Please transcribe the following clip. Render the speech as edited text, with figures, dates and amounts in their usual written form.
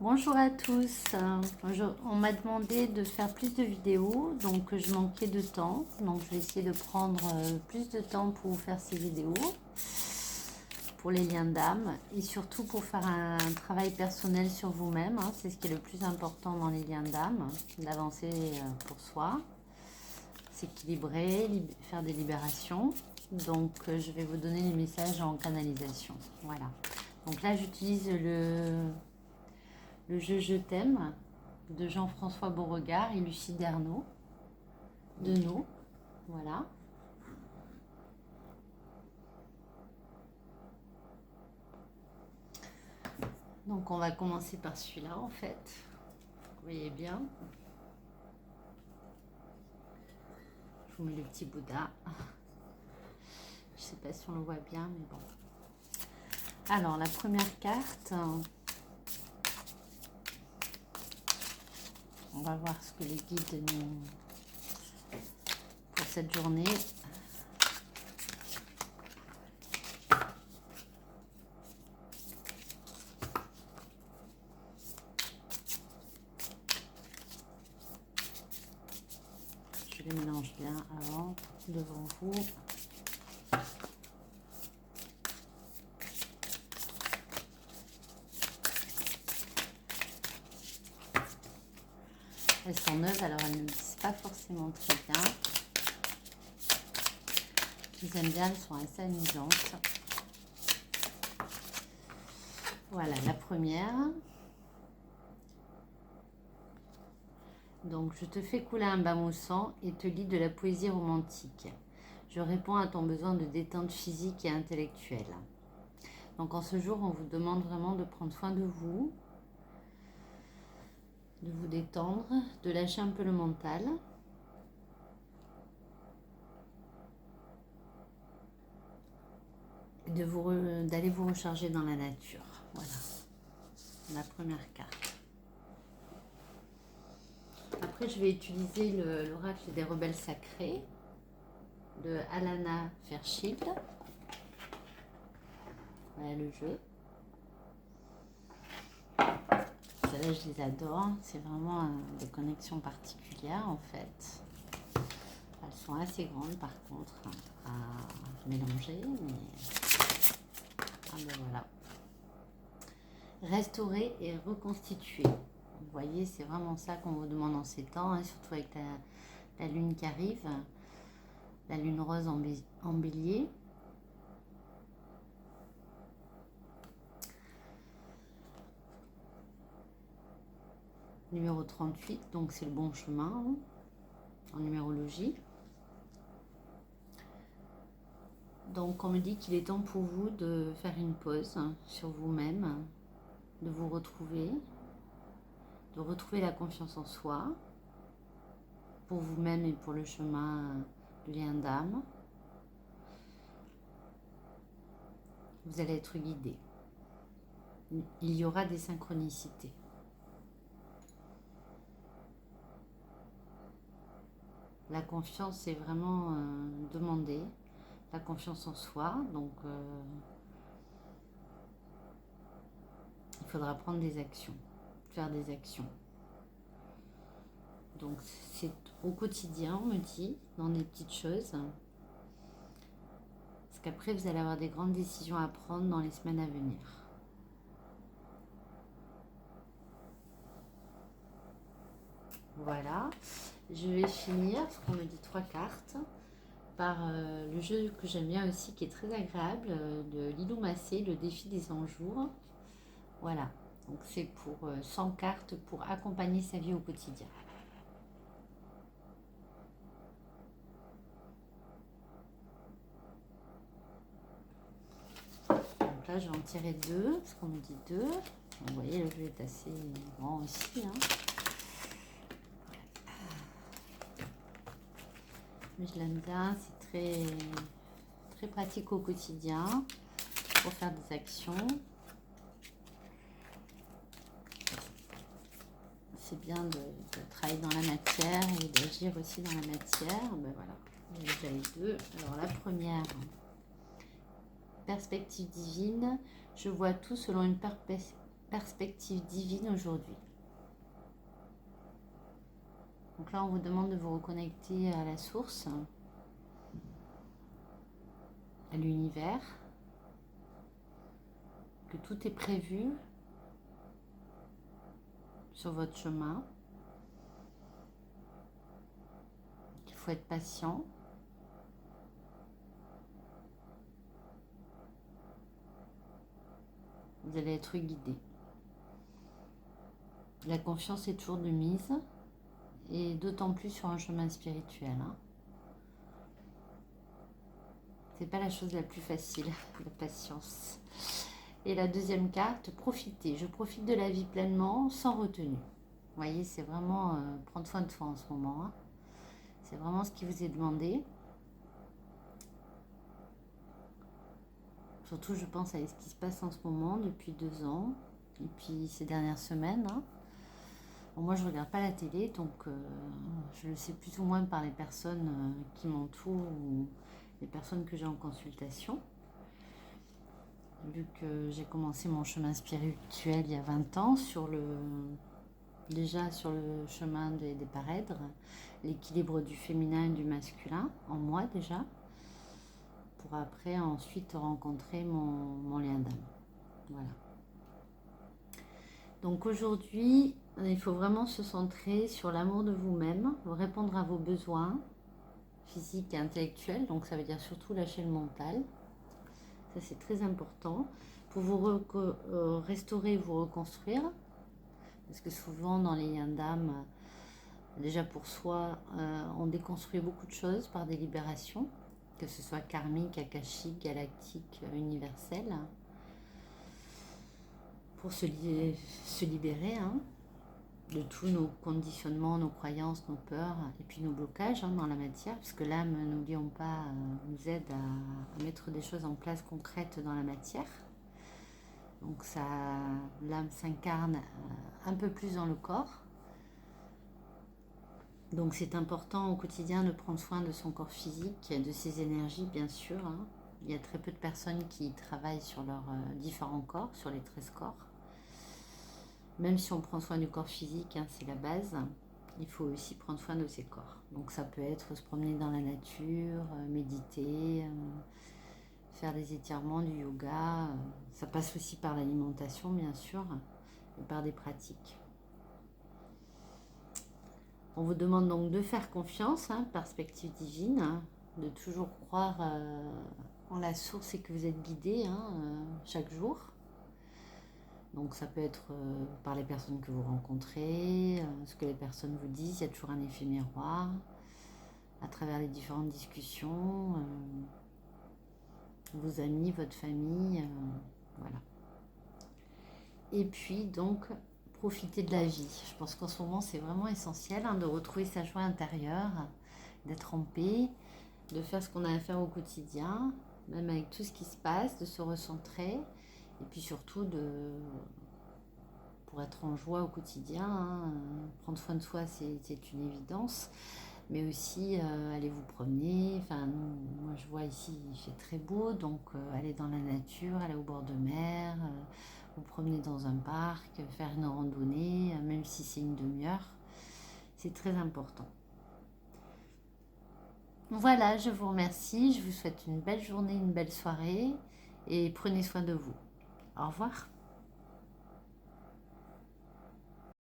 Bonjour à tous. On m'a demandé de faire plus de vidéos, donc je manquais de temps. Donc je vais essayer de prendre plus de temps pour vous faire ces vidéos, pour les liens d'âme et surtout pour faire un travail personnel sur vous-même. C'est ce qui est le plus important dans les liens d'âme, d'avancer pour soi, s'équilibrer, faire des libérations. Donc je vais vous donner les messages en canalisation. Voilà. Donc là j'utilise le jeu Je t'aime de Jean-François Beauregard et Lucie Dernaud. Voilà. Donc on va commencer par celui-là en fait. Vous voyez bien. Je vous mets le petit Bouddha. Je sais pas si on le voit bien, mais bon. Alors la première carte. On va voir ce que les guides nous pour cette journée. Je les mélange bien avant, devant vous. Elles sont neuves, alors elles ne disent pas forcément très bien. J'aime bien, elles sont assez amusantes. Voilà, la première. Donc, je te fais couler un bain moussant et te lis de la poésie romantique. Je réponds à ton besoin de détente physique et intellectuelle. Donc, en ce jour, on vous demande vraiment de prendre soin de vous détendre, de lâcher un peu le mental. D'aller vous recharger dans la nature. Voilà, la première carte. Après, je vais utiliser l'oracle des rebelles sacrés de Alana Fairchild. Voilà le jeu. Celles-là, je les adore. C'est vraiment des connexions particulières en fait. Elles sont assez grandes par contre à mélanger. Mais... Ah ben voilà. Restaurer et reconstituer. Vous voyez, c'est vraiment ça qu'on vous demande en ces temps, surtout avec la lune qui arrive, la lune rose en bélier. Numéro 38, donc c'est le bon chemin en numérologie. Donc on me dit qu'il est temps pour vous de faire une pause sur vous-même, de vous retrouver, de retrouver la confiance en soi, pour vous-même et pour le chemin du lien d'âme. Vous allez être guidé. Il y aura des synchronicités. La confiance est vraiment demandée. La confiance en soi, donc il faudra prendre des actions, faire des actions. Donc c'est au quotidien, on me dit, dans des petites choses. Parce qu'après, vous allez avoir des grandes décisions à prendre dans les semaines à venir. Voilà. Je vais finir, parce qu'on me dit 3 cartes, par le jeu que j'aime bien aussi, qui est très agréable, de Lilou Massé, le défi des 100 jours. Voilà. Donc c'est pour 100 cartes pour accompagner sa vie au quotidien. Donc là, je vais en tirer 2, parce qu'on me dit 2. Vous voyez, le jeu est assez grand aussi. Mais je l'aime bien, c'est très, très pratique au quotidien pour faire des actions. C'est bien de travailler dans la matière et d'agir aussi dans la matière. Ben voilà, j'ai les 2. Alors la première, perspective divine, je vois tout selon une perspective divine aujourd'hui. Donc là, on vous demande de vous reconnecter à la source, à l'univers, que tout est prévu sur votre chemin, qu'il faut être patient. Vous allez être guidé. La confiance est toujours de mise, et d'autant plus sur un chemin spirituel. C'est pas la chose la plus facile, la patience. Et la deuxième carte, profiter. Je profite de la vie pleinement, sans retenue. Vous voyez, c'est vraiment prendre soin de soi en ce moment. C'est vraiment ce qui vous est demandé. Surtout, je pense à ce qui se passe en ce moment depuis 2 ans. Et puis ces dernières semaines. Bon, moi, je ne regarde pas la télé, donc je le sais plus ou moins par les personnes qui m'entourent ou les personnes que j'ai en consultation. Vu que j'ai commencé mon chemin spirituel il y a 20 ans, déjà sur le chemin des parèdres, l'équilibre du féminin et du masculin, en moi déjà, pour après ensuite rencontrer mon lien d'âme. Voilà. Donc aujourd'hui, il faut vraiment se centrer sur l'amour de vous-même, répondre à vos besoins physiques et intellectuels, donc ça veut dire surtout lâcher le mental. Ça, c'est très important pour vous restaurer, vous reconstruire. Parce que souvent, dans les liens d'âme, déjà pour soi, on déconstruit beaucoup de choses par des libérations, que ce soit karmique, akashique, galactique, universelle, pour se libérer de tous nos conditionnements, nos croyances, nos peurs et puis nos blocages dans la matière, parce que l'âme, n'oublions pas, nous aide à mettre des choses en place concrètes dans la matière. Donc l'âme s'incarne un peu plus dans le corps. Donc c'est important au quotidien de prendre soin de son corps physique, de ses énergies bien sûr. Il y a très peu de personnes qui travaillent sur leurs différents corps, sur les 13 corps. Même si on prend soin du corps physique, c'est la base, il faut aussi prendre soin de ses corps. Donc ça peut être se promener dans la nature, méditer, faire des étirements, du yoga. Ça passe aussi par l'alimentation bien sûr, et par des pratiques. On vous demande donc de faire confiance, perspective divine, de toujours croire en la source et que vous êtes guidé chaque jour. Donc ça peut être par les personnes que vous rencontrez, ce que les personnes vous disent, il y a toujours un effet miroir, à travers les différentes discussions, vos amis, votre famille, voilà. Et puis donc, profiter de la vie. Je pense qu'en ce moment, c'est vraiment essentiel de retrouver sa joie intérieure, d'être en paix, de faire ce qu'on a à faire au quotidien, même avec tout ce qui se passe, de se recentrer, et puis surtout pour être en joie au quotidien, prendre soin de soi, c'est une évidence, mais aussi aller vous promener. Enfin, moi je vois ici, il fait très beau, donc aller dans la nature, aller au bord de mer, vous promener dans un parc, faire une randonnée, même si c'est une demi-heure, c'est très important. Voilà, je vous remercie, je vous souhaite une belle journée, une belle soirée, et prenez soin de vous. Au revoir.